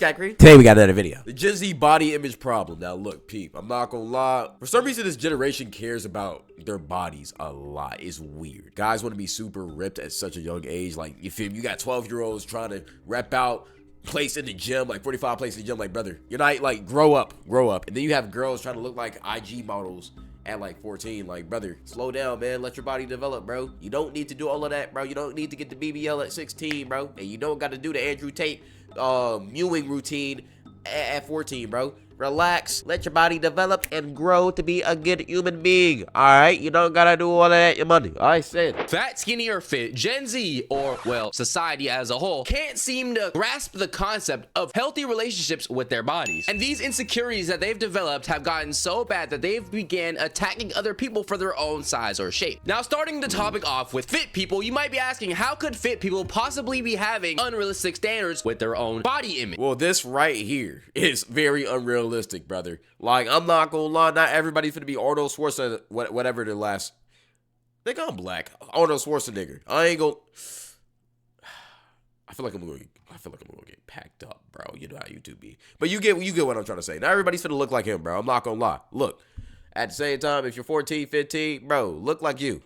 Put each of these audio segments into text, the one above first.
Sky Green. Today we got another video. The Gen Z body image problem. Now look, peep, I'm not gonna lie. For some reason, this generation cares about their bodies a lot. It's weird. Guys want to be super ripped at such a young age. Like, you feel me? You got 12-year-olds trying to rep out place in the gym, like 45 places in the gym. Like, brother, you're not, like, grow up. And then you have girls trying to look like IG models at like 14. Like, brother, slow down, man. Let your body develop, bro. You don't need to do all of that, bro. You don't need to get the BBL at 16, bro. And you don't got to do the Andrew Tate mewing routine at 14, bro. Relax, let your body develop and grow to be a good human being. All right, you don't gotta do all of that your money. I said fat, skinny, or fit, Gen Z, or well, society as a whole, can't seem to grasp the concept of healthy relationships with their bodies. And these insecurities that they've developed have gotten so bad that they've began attacking other people for their own size or shape. Now, starting the topic off with fit people, you might be asking, how could fit people possibly be having unrealistic standards with their own body image? Well, this right here is very unrealistic, brother. Like, I'm not gonna lie, not everybody's gonna be Arnold Schwarzenegger, whatever the last. Think I'm black. Arnold Schwarzenegger. I ain't gonna. I feel like I'm gonna get packed up, bro. You know how YouTube be. But you get what I'm trying to say. Not everybody's gonna look like him, bro. I'm not gonna lie. Look, at the same time, if you're 14, 15, bro, look like you.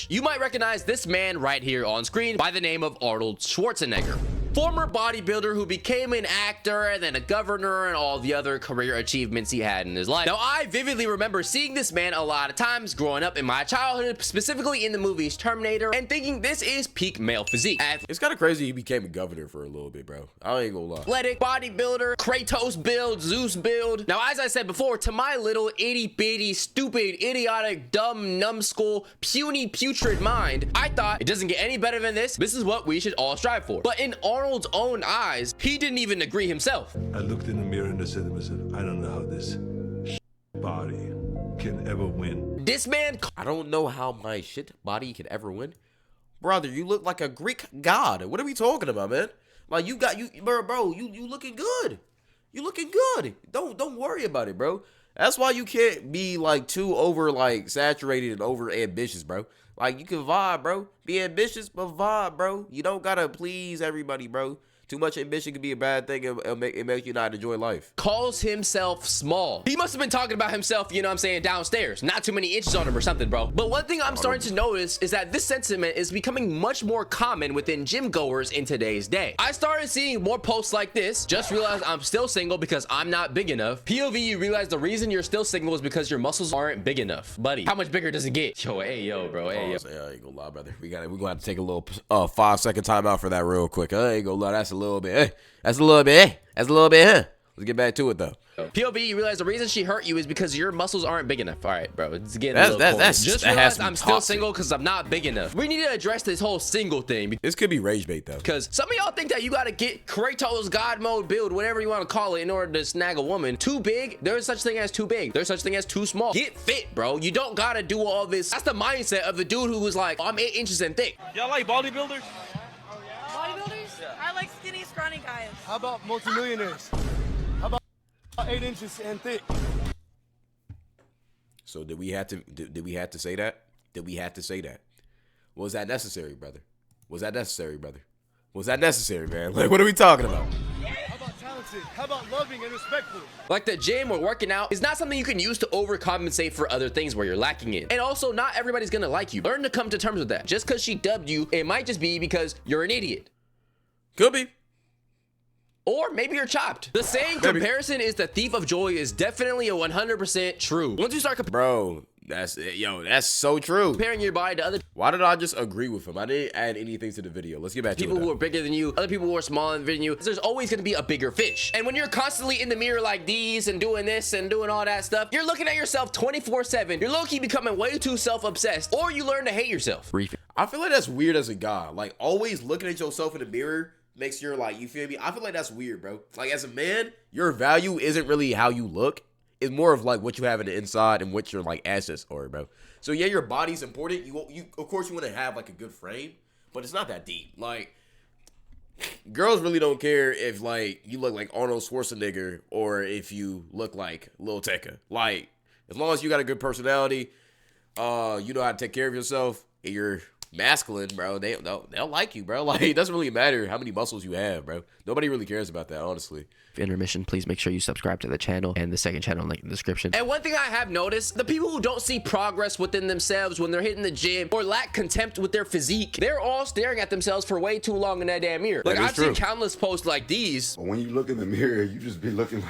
You might recognize this man right here on screen by the name of Arnold Schwarzenegger. Former bodybuilder who became an actor and then a governor and all the other career achievements he had in his life. Now, I vividly remember seeing this man a lot of times growing up in my childhood, specifically in the movies Terminator, and thinking this is peak male physique. It's kind of crazy he became a governor for a little bit, bro. I ain't gonna lie. Athletic, bodybuilder, Kratos build, Zeus build. Now, as I said before, to my little itty-bitty, stupid, idiotic, dumb, numbskull, puny, putrid mind, I thought it doesn't get any better than this. This is what we should all strive for. But in Arnold's own eyes, he didn't even agree himself. I looked in the mirror and I said to myself, I don't know how this body can ever win. This man, I don't know how my shit body can ever win. Brother, you look like a Greek god. What are we talking about, man? Like, you looking good. You looking good. Don't worry about it, bro. That's why you can't be like too over like saturated and over ambitious, bro. Like, you can vibe, bro. Be ambitious, but vibe, bro. You don't gotta please everybody, bro. Too much ambition can be a bad thing. It makes you not enjoy life. Calls himself small. He must have been talking about himself, you know what I'm saying, downstairs. Not too many inches on him or something, bro. But one thing I'm starting to notice is that this sentiment is becoming much more common within gym goers in today's day. I started seeing more posts like this. Just realized I'm still single because I'm not big enough. POV, you realize the reason you're still single is because your muscles aren't big enough. Buddy, how much bigger does it get? Yo, hey, yo, bro, hey, yo. I ain't gonna lie, brother. We're gonna have to take a little 5-second time out for that real quick. I ain't gonna lie, that's a little bit, Let's get back to it, though. POV, you realize the reason she hurt you is because your muscles aren't big enough. All right, bro, it's getting a little cold. Just realized I'm still single because I'm not big enough. We need to address this whole single thing. This could be rage bait, though. Because some of y'all think that you got to get Kratos God mode build, whatever you want to call it, in order to snag a woman. Too big? There's such thing as too big. There's such thing as too small. Get fit, bro. You don't got to do all this. That's the mindset of the dude who was like, I'm 8 inches and thick. Y'all like bodybuilders? Bodybuilders? Yeah. I like skinny, scrawny guys. How about multimillionaires? How about 8 inches and thick? So did we have to say that? Did we have to say that? Was that necessary, brother? Was that necessary, brother? Was that necessary, man? Like, what are we talking about? How about talented? How about loving and respectful? Like, the gym or working out is not something you can use to overcompensate for other things where you're lacking in. And also, not everybody's gonna like you. Learn to come to terms with that. Just because she dubbed you, it might just be because you're an idiot. Could be. Or maybe you're chopped. The saying, comparison is the thief of joy, is definitely a 100% true. Once you start bro, that's so true. Comparing your body to other Why did I just agree with him? I didn't add anything to the video. Let's get back to it. People who are bigger than you, other people who are smaller than you, there's always going to be a bigger fish. And when you're constantly in the mirror like these and doing this and doing all that stuff, you're looking at yourself 24/7. You're low-key becoming way too self-obsessed, or you learn to hate yourself. I feel like that's weird as a guy. Like, always looking at yourself in the mirror makes your, like, you feel me? I feel like that's weird, bro. Like, as a man, your value isn't really how you look. It's more of like what you have in the inside and what your like assets are, bro. So yeah, your body's important. You of course you want to have like a good frame, but it's not that deep. Like, girls really don't care if like you look like Arnold Schwarzenegger or if you look like Lil Tecca. Like, as long as you got a good personality, you know how to take care of yourself, and you're masculine, bro, they'll like you, bro. Like, it doesn't really matter how many muscles you have, bro. Nobody really cares about that, honestly. Intermission, please make sure you subscribe to the channel and the second channel link in the description. And one thing I have noticed, the people who don't see progress within themselves when they're hitting the gym or lack contempt with their physique, they're all staring at themselves for way too long in that damn mirror. Like, I've seen countless posts like these. When you look in the mirror, you just be looking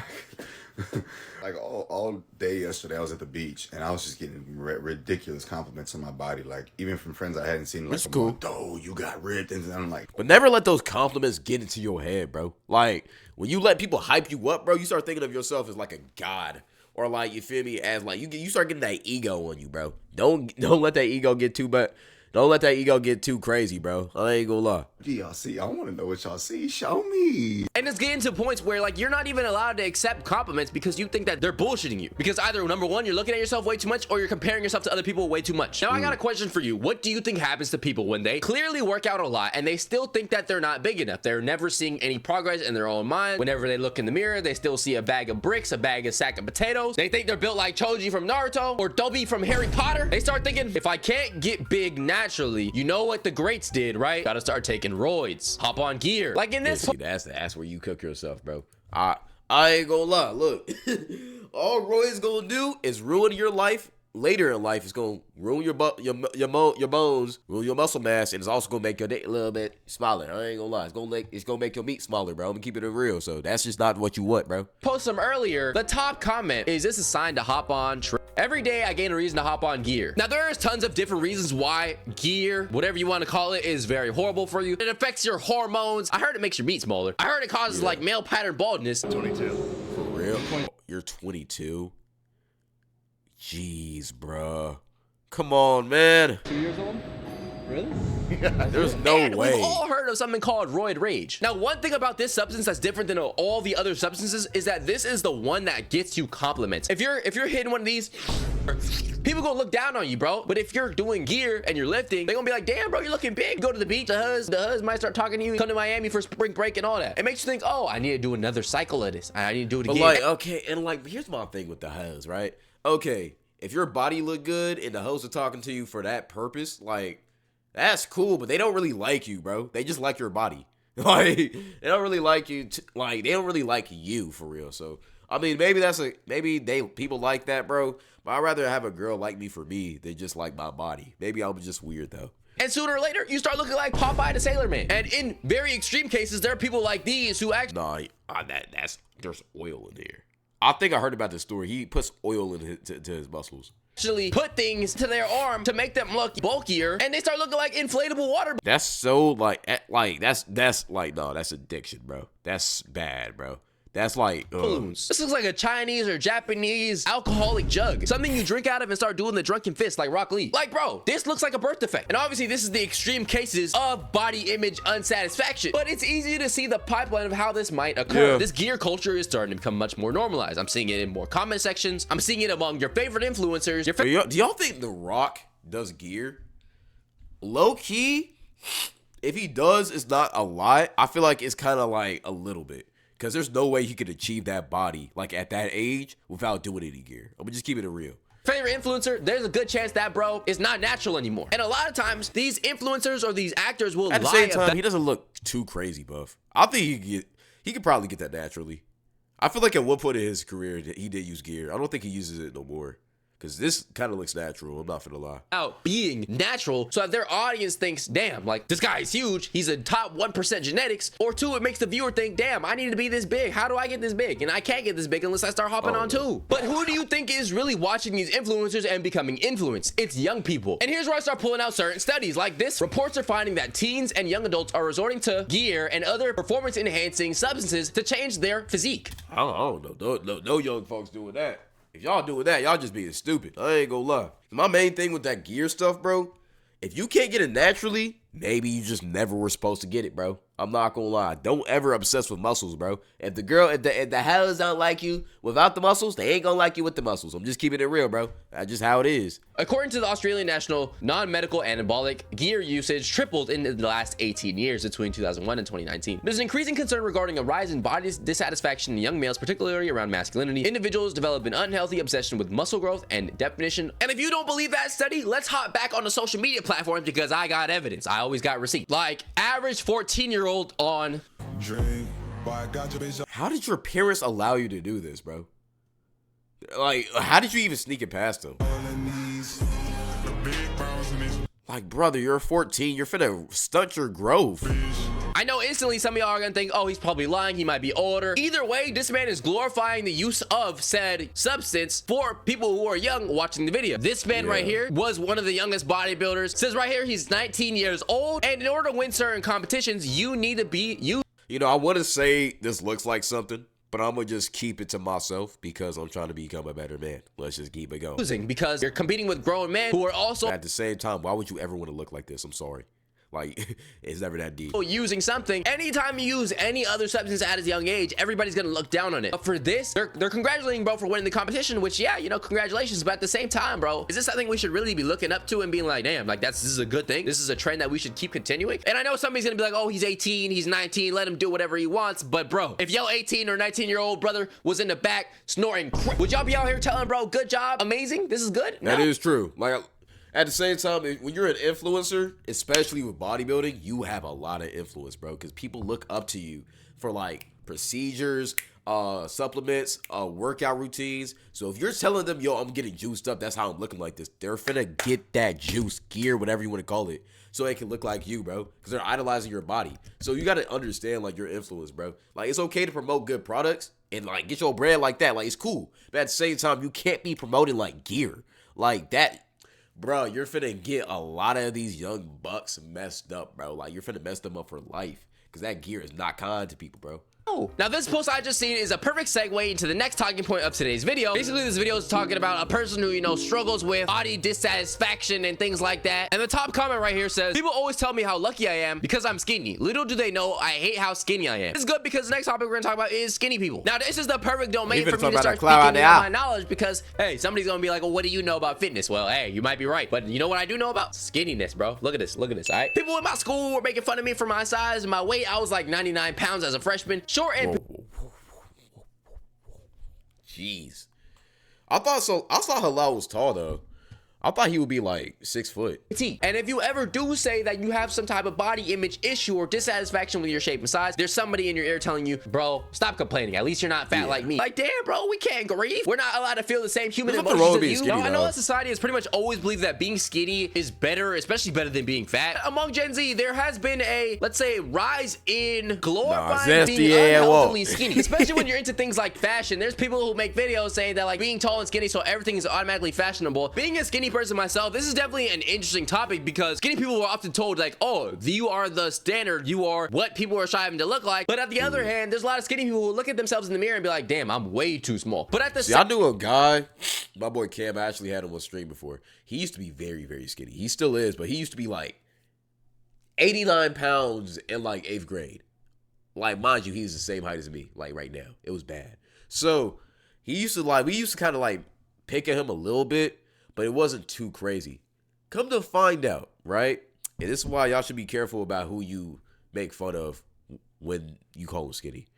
like all day yesterday I was at the beach and I was just getting ridiculous compliments on my body, like even from friends I hadn't seen. Like, that's cool. Oh, you got ripped, and I'm like, but never let those compliments get into your head, bro. Like, when you let people hype you up, bro, you start thinking of yourself as like a god, or like, you feel me, as like you start getting that ego on you, bro. Don't let that ego get too bad. Don't let that ego get too crazy, bro. I ain't gonna lie. Y'all see, I want to know what y'all see. Show me. And it's getting to points where, like, you're not even allowed to accept compliments because you think that they're bullshitting you. Because either, number one, you're looking at yourself way too much, or you're comparing yourself to other people way too much. Now, I got a question for you. What do you think happens to people when they clearly work out a lot and they still think that they're not big enough? They're never seeing any progress in their own mind. Whenever they look in the mirror, they still see a bag of bricks, a sack of potatoes. They think they're built like Choji from Naruto or Dobby from Harry Potter. They start thinking, if I can't get big naturally, you know what the greats did, right? Gotta start taking roids, hop on gear. Like in this, yeah, see, that's where you cook yourself, bro. I ain't gonna lie. Look, all roids gonna do is ruin your life. Later in life, it's gonna ruin your bones, ruin your muscle mass, and it's also gonna make your dick a little bit smaller. I ain't gonna lie. It's gonna make your meat smaller, bro. I'm gonna keep it real. So that's just not what you want, bro. Post them earlier. The top comment is, this a sign to hop on every day. I gain a reason to hop on gear. Now, there's tons of different reasons why gear, whatever you want to call it, is very horrible for you. It affects your hormones. I heard it makes your meat smaller. I heard it causes like male pattern baldness. 22. For real? You're 22? Jeez, bruh. Come on, man. 2 years old? Really? There's no way. We've all heard of something called roid rage. Now, one thing about this substance that's different than all the other substances is that this is the one that gets you compliments. If you're hitting one of these, people gonna look down on you, bro. But if you're doing gear and you're lifting, they're gonna be like, damn, bro, you're looking big. Go to the beach, the huz might start talking to you. Come to Miami for spring break and all that. It makes you think, oh, I need to do another cycle of this. I need to do it again. But like, okay, and like, here's my thing with the huz, right? Okay, if your body look good and the hoes are talking to you for that purpose, like, that's cool, but they don't really like you, bro. They just like your body. Like, they don't really like you. They don't really like you for real. So, I mean, maybe people like that, bro. But I'd rather have a girl like me for me than just like my body. Maybe I'm just weird though. And sooner or later, you start looking like Popeye the Sailor Man. And in very extreme cases, there are people like these who actually there's oil in there. I think I heard about this story. He puts oil in his muscles. Actually put things to their arm to make them look bulkier, and they start looking like inflatable water. That's so that's addiction, bro. That's bad, bro. That's like, This looks like a Chinese or Japanese alcoholic jug. Something you drink out of and start doing the drunken fist like Rock Lee. Like, bro, this looks like a birth defect. And obviously, this is the extreme cases of body image unsatisfaction. But it's easy to see the pipeline of how this might occur. Yeah. This gear culture is starting to become much more normalized. I'm seeing it in more comment sections. I'm seeing it among your favorite influencers. Do y'all think The Rock does gear? Low key, if he does, it's not a lot. I feel like it's kind of like a little bit. Because there's no way he could achieve that body, like, at that age without doing any gear. I'm gonna just keep it real. Favorite influencer, there's a good chance that bro is not natural anymore. And a lot of times, these influencers or these actors will lie. At the same time, he doesn't look too crazy buff. I think he could probably get that naturally. I feel like at one point in his career, he did use gear. I don't think he uses it no more. Because this kind of looks natural. I'm not gonna lie. Out being natural, so that their audience thinks, damn, like, this guy is huge. He's a top 1% genetics. Or two, it makes the viewer think, damn, I need to be this big. How do I get this big? And I can't get this big unless I start hopping on too. But who do you think is really watching these influencers and becoming influenced? It's young people. And here's where I start pulling out certain studies like this. Reports are finding that teens and young adults are resorting to gear and other performance-enhancing substances to change their physique. I don't know. No young folks doing that. If y'all doing that, y'all just being stupid. I ain't gonna lie. My main thing with that gear stuff, bro, if you can't get it naturally, maybe you just never were supposed to get it, bro. I'm not gonna lie. Don't ever obsess with muscles, bro. If the hells don't like you without the muscles, they ain't gonna like you with the muscles. I'm just keeping it real, bro. That's just how it is. According to the Australian National, non-medical anabolic gear usage tripled in the last 18 years between 2001 and 2019. There's an increasing concern regarding a rise in body dissatisfaction in young males, particularly around masculinity. Individuals develop an unhealthy obsession with muscle growth and definition. And if you don't believe that study, let's hop back on the social media platforms because I got evidence. I always got receipts. Like average 14-year-old on. How did your parents allow you to do this, bro? Like, how did you even sneak it past them? Like, brother, you're 14. You're finna stunt your growth. I know instantly some of y'all are gonna think, oh, he's probably lying, he might be older. Either way, this man is glorifying the use of said substance for people who are young watching the video. This man right here was one of the youngest bodybuilders. Says right here he's 19 years old, and in order to win certain competitions, you need to be You know, I want to say this looks like something, but I'm gonna just keep it to myself because I'm trying to become a better man. Let's just keep it going. using because you're competing with grown men who are also At the same time, why would you ever want to look like this? I'm sorry. Like, it's never that deep. using something. Anytime you use any other substance at a young age, everybody's gonna look down on it. But for this, they're congratulating bro for winning the competition, which yeah, you know, congratulations. But at the same time, bro, is this something we should really be looking up to and being like, damn, like this is a good thing. This is a trend that we should keep continuing. And I know somebody's gonna be like, oh, he's 18, he's 19, let him do whatever he wants. But bro, if your 18 or 19-year-old brother was in the back snorting, would y'all be out here telling bro, good job, amazing, this is good? No. That is true. Like, at the same time, when you're an influencer, especially with bodybuilding, you have a lot of influence, bro, because people look up to you for like procedures, supplements, workout routines. So if you're telling them, yo, I'm getting juiced up, that's how I'm looking like this, they're finna get that juice, gear, whatever you want to call it, so they can look like you, bro, because they're idolizing your body. So you got to understand, like, your influence, bro. Like, it's okay to promote good products and, like, get your brand like that. Like, it's cool. But at the same time, you can't be promoting, like, gear. Like, that... Bro, you're finna get a lot of these young bucks messed up, bro. Like, you're finna mess them up for life. Because that gear is not kind to people, bro. Now this post I just seen is a perfect segue into the next talking point of today's video. Basically, this video is talking about a person who, you know, struggles with body dissatisfaction and things like that. And the top comment right here says, people always tell me how lucky I am because I'm skinny. Little do they know I hate how skinny I am. This is good because the next topic we're gonna talk about is skinny people. Now this is the perfect domain for me to start speaking out my knowledge because, hey, somebody's gonna be like, well, what do you know about fitness? Well, hey, you might be right. But you know what I do know about? Skinniness, bro. Look at this, all right? People in my school were making fun of me for my size and my weight. I was like 99 pounds as a freshman. Short and... Jeez. I thought Halal was tall, though. I thought he would be like 6 foot. And if you ever do say that you have some type of body image issue or dissatisfaction with your shape and size, there's somebody in your ear telling you, bro, stop complaining. At least you're not fat like me. Like, damn, bro, we can't grieve. We're not allowed to feel the same human emotions as you. I know that society has pretty much always believed that being skinny is better, especially better than being fat. Among Gen Z, there has been a, let's say, rise in glorifying being unhealthily skinny. Especially when you're into things like fashion. There's people who make videos saying that like being tall and skinny so everything is automatically fashionable. Being a skinny person myself, this is definitely an interesting topic because skinny people are often told like, oh, you are the standard, you are what people are striving to look like. But at the other hand, there's a lot of skinny people who look at themselves in the mirror and be like, damn, I'm way too small. But at the I knew a guy, my boy Cam, I actually had him on stream before. He used to be very, very skinny. He still is, but he used to be like 89 pounds in like 8th grade. Like, mind you, he's the same height as me, like right now. It was bad. So he used to like, we used to kind of like pick at him a little bit, but it wasn't too crazy. Come to find out, right? And this is why y'all should be careful about who you make fun of when you call him skinny.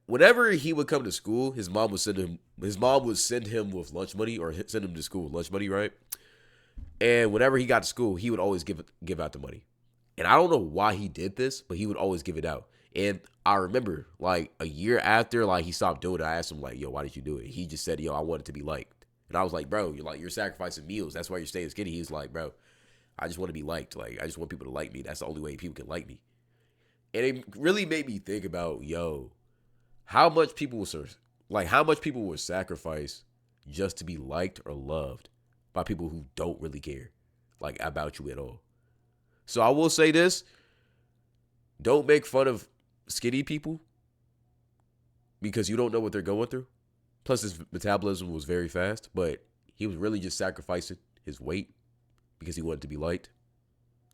Whenever he would come to school, his mom would send him with lunch money or send him to school with lunch money, right? And whenever he got to school, he would always give out the money. And I don't know why he did this, but he would always give it out. And I remember, like, a year after, like, he stopped doing it, I asked him, like, yo, why did you do it? He just said, yo, I wanted to be liked. And I was like, bro, you're sacrificing meals. That's why you're staying skinny. He was like, bro, I just want to be liked. Like, I just want people to like me. That's the only way people can like me. And it really made me think about, yo, how much people will sacrifice just to be liked or loved by people who don't really care, like, about you at all. So I will say this. Don't make fun of skinny people because you don't know what they're going through. Plus, his metabolism was very fast, but he was really just sacrificing his weight because he wanted to be liked.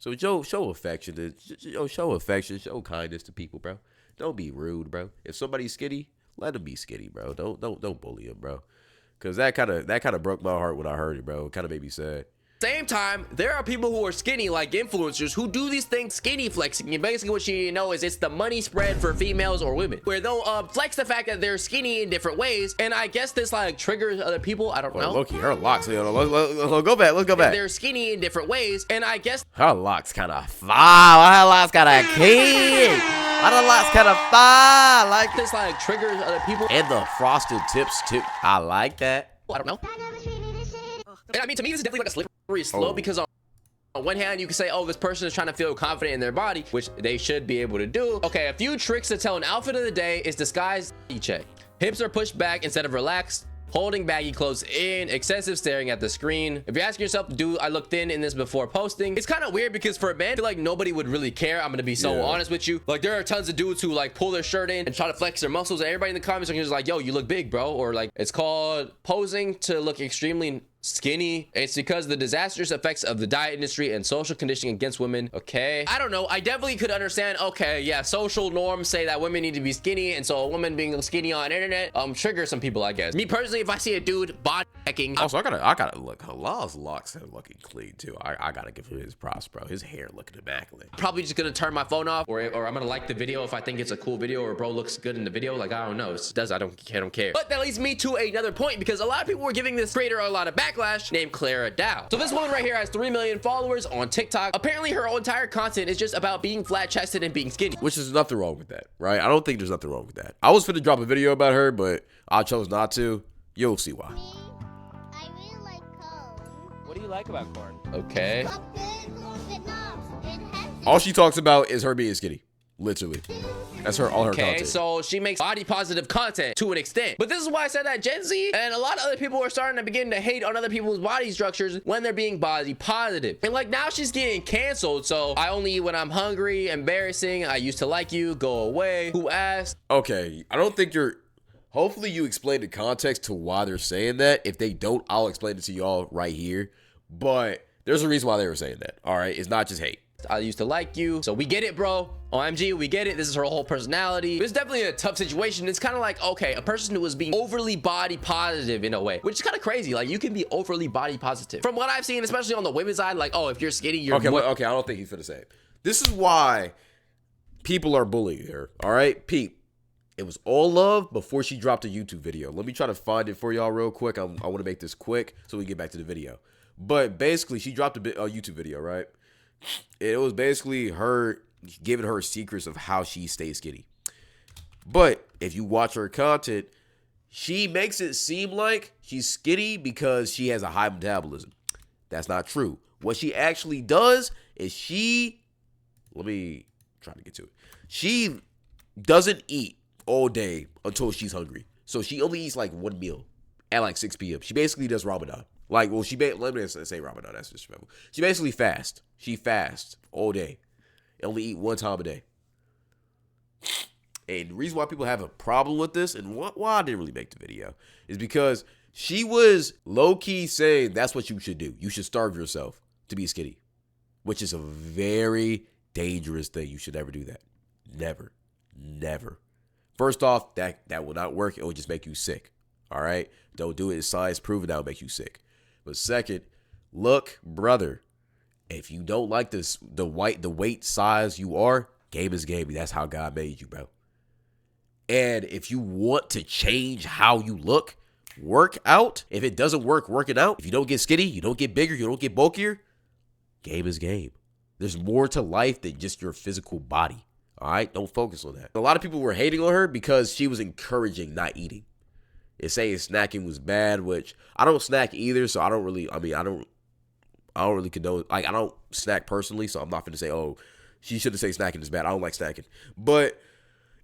So show affection, show affection, show kindness to people, bro. Don't be rude, bro. If somebody's skinny, let them be skinny, bro. Don't bully them, bro. Cause that kind of broke my heart when I heard it, bro. It kind of made me sad. Same time, there are people who are skinny, like influencers, who do these things skinny flexing. And basically what you need to know is it's the money spread for females or women, where they'll flex the fact that they're skinny in different ways. And I guess this like triggers other people. I don't know. Loki, her locks. Let's go back. Let's go back. They're skinny in different ways, and I guess her locks kind of fire. Her locks kind of key. Her locks kind of fire. Like this like triggers other people. And the frosted tips too. I like that. I don't know. And I mean, to me, this is definitely like a slippery slope because on one hand, you can say, oh, this person is trying to feel confident in their body, which they should be able to do. Okay, a few tricks to tell an outfit of the day is disguise check. Hips are pushed back instead of relaxed. Holding baggy clothes in, excessive staring at the screen. If you're asking yourself, do I look thin in this before posting? It's kind of weird because for a man, I feel like nobody would really care. I'm gonna be so honest with you. Like there are tons of dudes who like pull their shirt in and try to flex their muscles, and everybody in the comments are just like, yo, you look big, bro. Or like it's called posing to look extremely skinny. It's because of the disastrous effects of the diet industry and social conditioning against women. Okay, I don't know. I definitely could understand. Okay, yeah, social norms say that women need to be skinny, and so a woman being skinny on internet triggers some people, I guess. Me personally, if I see a dude body hacking, also I gotta look. Halal's locks are looking clean too. I gotta give him his props, bro. His hair looking immaculate. Probably just gonna turn my phone off, or I'm gonna like the video if I think it's a cool video or bro looks good in the video. Like I don't know, I don't care. But that leads me to another point, because a lot of people were giving this creator a lot of backlash, named Clara Dow. So this woman right here has 3 million followers on TikTok. Apparently her entire content is just about being flat chested and being skinny, which is nothing wrong with that, right? I don't think there's nothing wrong with that. I was finna drop a video about her, but I chose not to. You'll see why. I really like corn. What do you like about corn? Okay. All she talks about is her being skinny. Literally. That's all her content. Okay, so she makes body positive content to an extent. But this is why I said that Gen Z and a lot of other people are starting to begin to hate on other people's body structures when they're being body positive. And like now she's getting canceled. So I only eat when I'm hungry, embarrassing, I used to like you, go away, who asked? Okay, I don't think you're... Hopefully you explain the context to why they're saying that. If they don't, I'll explain it to y'all right here. But there's a reason why they were saying that, all right? It's not just hate. I used to like you, so we get it, bro. OMG, we get it. This is her whole personality. It's definitely a tough situation. It's kind of like, okay, a person who is being overly body positive in a way, which is kind of crazy. Like, you can be overly body positive. From what I've seen, especially on the women's side, like, oh, if you're skinny, you're... Okay, okay, I don't think he's finna say it. This is why people are bullying her, all right? Peep, it was all love before she dropped a YouTube video. Let me try to find it for y'all real quick. I want to make this quick so we can get back to the video. But basically, she dropped a YouTube video, right? It was basically her giving her secrets of how she stays skinny. But if you watch her content, she makes it seem like she's skinny because she has a high metabolism. That's not true. What she actually does is let me try to get to it. She doesn't eat all day until she's hungry. So she only eats like one meal at like 6 p.m. She basically does Ramadan. Like, well, let me say Ramadan. That's disrespectful. She basically fasts. She fasts all day. Only eat one time a day. And the reason why people have a problem with this and why I didn't really make the video is because she was low-key saying that's what you should do. You should starve yourself to be skinny, which is a very dangerous thing. You should never do that. Never. Never. First off, that will not work. It will just make you sick. All right? Don't do it. It's science proven that will make you sick. But second, look, brother, if you don't like the weight size you are, game is game. That's how God made you, bro. And if you want to change how you look, work out. If it doesn't work, working out. If you don't get skinny, you don't get bigger, you don't get bulkier, game is game. There's more to life than just your physical body. All right? Don't focus on that. A lot of people were hating on her because she was encouraging not eating. It's saying snacking was bad, which I don't snack either, so I don't really condone, like, I don't snack personally, so I'm not going to say, oh, she shouldn't say snacking is bad. I don't like snacking. But,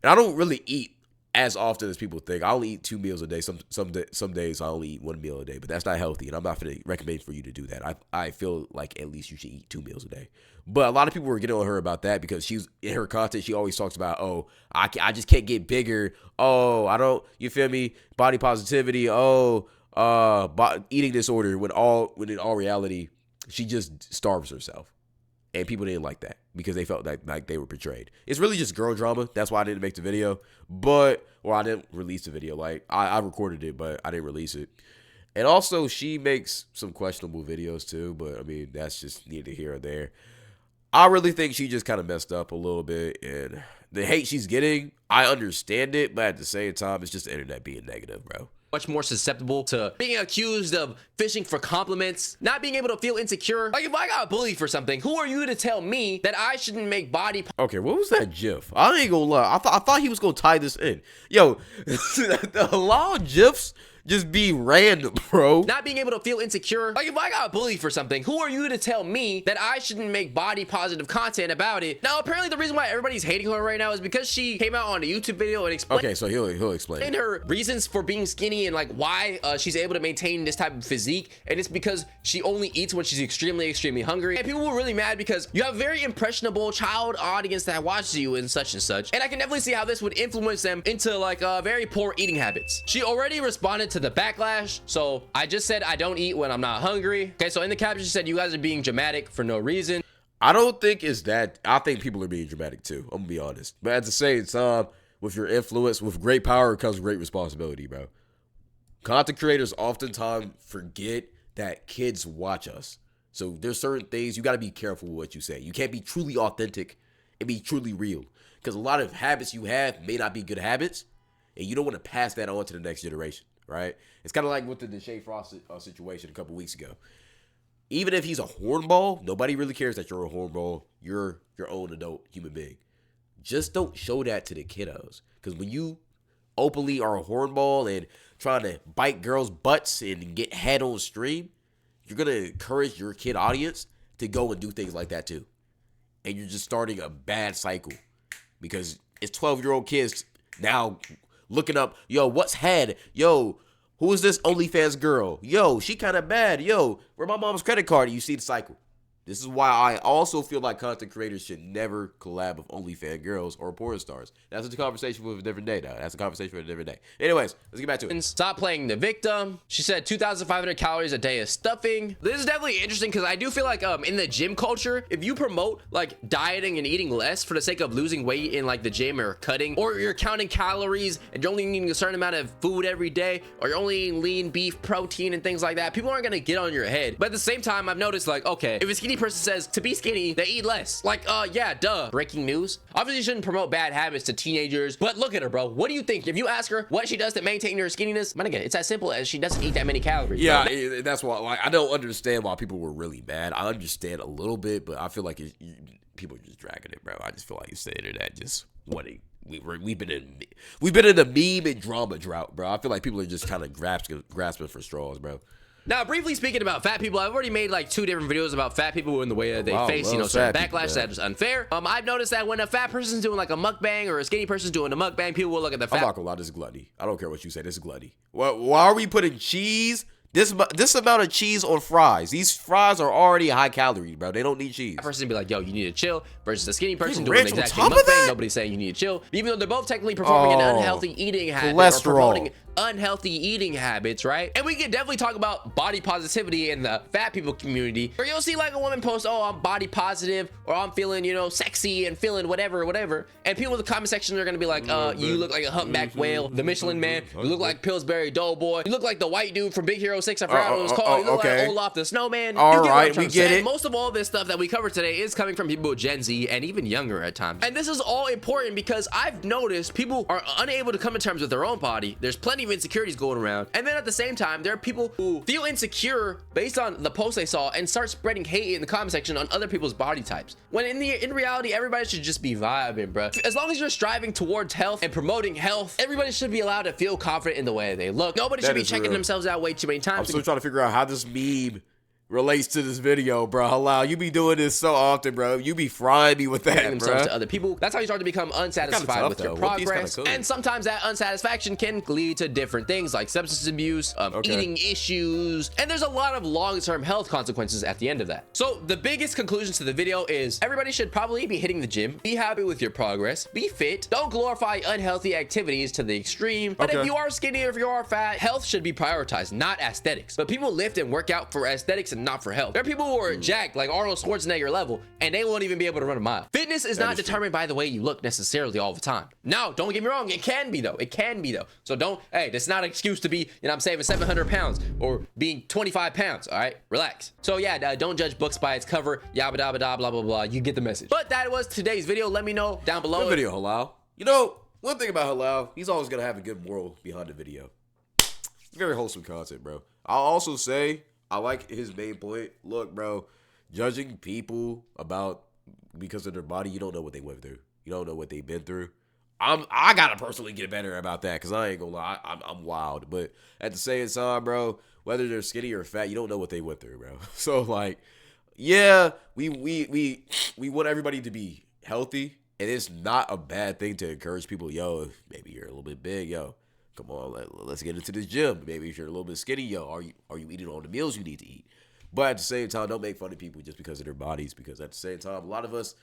and I don't really eat as often as people think. I only eat 2 meals a day. Some days I only eat 1 meal a day, but that's not healthy, and I'm not going to recommend for you to do that. I feel like at least you should eat 2 meals a day. But a lot of people were getting on her about that because she's in her content. She always talks about, oh, I just can't get bigger. Oh, I don't, you feel me? Body positivity. Oh, eating disorder. When in all reality, she just starves herself. And people didn't like that because they felt like they were betrayed. It's really just girl drama. That's why I didn't make the video. Or I didn't release the video. Like, I recorded it, but I didn't release it. And also, she makes some questionable videos too. But, I mean, that's just neither here or there. I really think she just kind of messed up a little bit. And the hate she's getting, I understand it. But at the same time, it's just the internet being negative, bro. Much more susceptible to being accused of fishing for compliments, not being able to feel insecure. Like, if I got bullied for something, who are you to tell me that I shouldn't make body... Okay, what was that gif? I ain't gonna lie. I thought he was gonna tie this in. Yo, the halal gifs just be random, bro. Not being able to feel insecure. Like, if I got bullied for something, who are you to tell me that I shouldn't make body positive content about it? Now, apparently the reason why everybody's hating her right now is because she came out on a YouTube video and explained... Okay, so he'll explain and her reasons for being skinny and like why she's able to maintain this type of physique, and it's because she only eats when she's extremely hungry. And people were really mad because you have a very impressionable child audience that watches you and such, and I can definitely see how this would influence them into like very poor eating habits. She already responded to the backlash, so I just said I don't eat when I'm not hungry. Okay, so in the caption she said, you guys are being dramatic for no reason. I don't think it's that. I think people are being dramatic too, I'm gonna be honest. But at the same time, with your influence, with great power comes great responsibility, bro. Content creators oftentimes forget that kids watch us. So there's certain things you got to be careful with what you say. You can't be truly authentic and be truly real, because a lot of habits you have may not be good habits, and you don't want to pass that on to the next generation, right? It's kind of like with the Deshae Frost situation a couple weeks ago. Even if he's a hornball, nobody really cares that you're a hornball. You're your own adult human being. Just don't show that to the kiddos, because when you openly are a hornball and trying to bite girls' butts and get head on stream, you're going to encourage your kid audience to go and do things like that too. And you're just starting a bad cycle, because it's 12-year-old kids now looking up, yo, what's head? Yo, who is this OnlyFans girl? Yo, she kind of bad. Yo, where my mom's credit card? And you see the cycle. This is why I also feel like content creators should never collab with OnlyFans girls or porn stars. That's a conversation for a different day, though. That's a conversation for a different day. Anyways, let's get back to it. Stop playing the victim. She said 2,500 calories a day is stuffing. This is definitely interesting because I do feel like in the gym culture, if you promote like dieting and eating less for the sake of losing weight in like the gym or cutting, or you're counting calories and you're only eating a certain amount of food every day, or you're only eating lean beef protein and things like that, people aren't gonna get on your head. But at the same time, I've noticed like, okay, if a skinny person says to be skinny, they eat less. Like, yeah, duh. Breaking news. Obviously, you shouldn't promote bad habits to teenagers, but look at her, bro. What do you think? If you ask her what she does to maintain her skinniness, man, again, it's as simple as she doesn't eat that many calories. Yeah, that's why. Like, I don't understand why people were really mad. I understand a little bit, but I feel like people are just dragging it, bro. I just feel like it's the internet just wanting. We've been in a meme and drama drought, bro. I feel like people are just kind of grasping for straws, bro. Now, briefly speaking about fat people, I've already made like 2 different videos about fat people in the way that they face, you know, certain backlash that is unfair. I've noticed that when a fat person's doing like a mukbang or a skinny person's doing a mukbang, people will look at the fat. I'm not gonna lie, this is gluttony. I don't care what you say, this is gluttony. Why are we putting cheese? This amount of cheese on fries. These fries are already high calorie, bro. They don't need cheese. That person be like, yo, you need to chill, versus a skinny person doing the exact same mukbang. Nobody's saying you need to chill, even though they're both technically performing an unhealthy eating habit or promoting unhealthy eating habits, right? And we can definitely talk about body positivity in the fat people community, where you'll see like a woman post, oh, I'm body positive, or I'm feeling, you know, sexy and feeling whatever, and people in the comment section are gonna be like, you look like a humpback whale, the Michelin Man, you look like Pillsbury Doughboy, you look like the white dude from Big Hero 6, I forgot what it was called, you look like Olaf the Snowman. All right, we get it. Most of all this stuff that we cover today is coming from people Gen Z and even younger at times, and this is all important because I've noticed people are unable to come to terms with their own body. There's plenty of insecurities going around, and then at the same time there are people who feel insecure based on the post they saw and start spreading hate in the comment section on other people's body types, when in reality everybody should just be vibing, bro. As long as you're striving towards health and promoting health, everybody should be allowed to feel confident in the way they look. Nobody should be checking themselves out way too many times. I'm still trying to figure out how this meme relates to this video, bro. Halal, you be doing this so often, bro. You be frying me with that, themselves bro. to other people. That's how you start to become unsatisfied with your progress. And sometimes that unsatisfaction can lead to different things like substance abuse, eating issues, and there's a lot of long-term health consequences at the end of that. So the biggest conclusions to the video is everybody should probably be hitting the gym, be happy with your progress, be fit, don't glorify unhealthy activities to the extreme. But if you are skinny or if you are fat, health should be prioritized, not aesthetics. But people lift and work out for aesthetics and not for health. There are people who are jacked like Arnold Schwarzenegger level, and they won't even be able to run a mile. Fitness is not determined by the way you look necessarily all the time. No, don't get me wrong. It can be though. It can be though. So don't, hey, that's not an excuse to be, you know what I'm saying, 700 pounds or being 25 pounds. All right, relax. So yeah, don't judge books by its cover. Yabba dabba da, blah, blah, blah. You get the message. But that was today's video. Let me know down below. Good video, Halal. You know, one thing about Halal, he's always gonna have a good moral behind the video. Very wholesome content, bro. I'll also say, I like his main point. Look, bro, judging people because of their body, you don't know what they went through. You don't know what they've been through. I gotta personally get better about that, because I ain't gonna lie, I'm wild. But at the same time, bro, whether they're skinny or fat, you don't know what they went through, bro. So like, yeah, we want everybody to be healthy, and it's not a bad thing to encourage people. Yo, maybe you're a little bit big, yo, come on, let's get into this gym. Maybe if you're a little bit skinny, yo, are you eating all the meals you need to eat? But at the same time, don't make fun of people just because of their bodies, because at the same time, a lot of us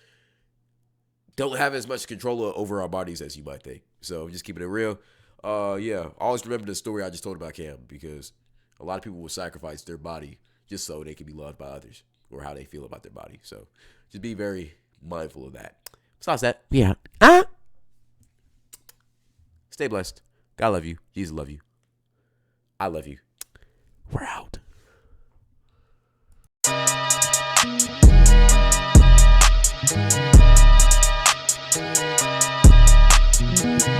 don't have as much control over our bodies as you might think. So just keeping it real. Yeah, always remember the story I just told about Cam, because a lot of people will sacrifice their body just so they can be loved by others, or how they feel about their body. So just be very mindful of that. Besides that, we out. Stay blessed. God love you. Jesus love you. I love you. We're out.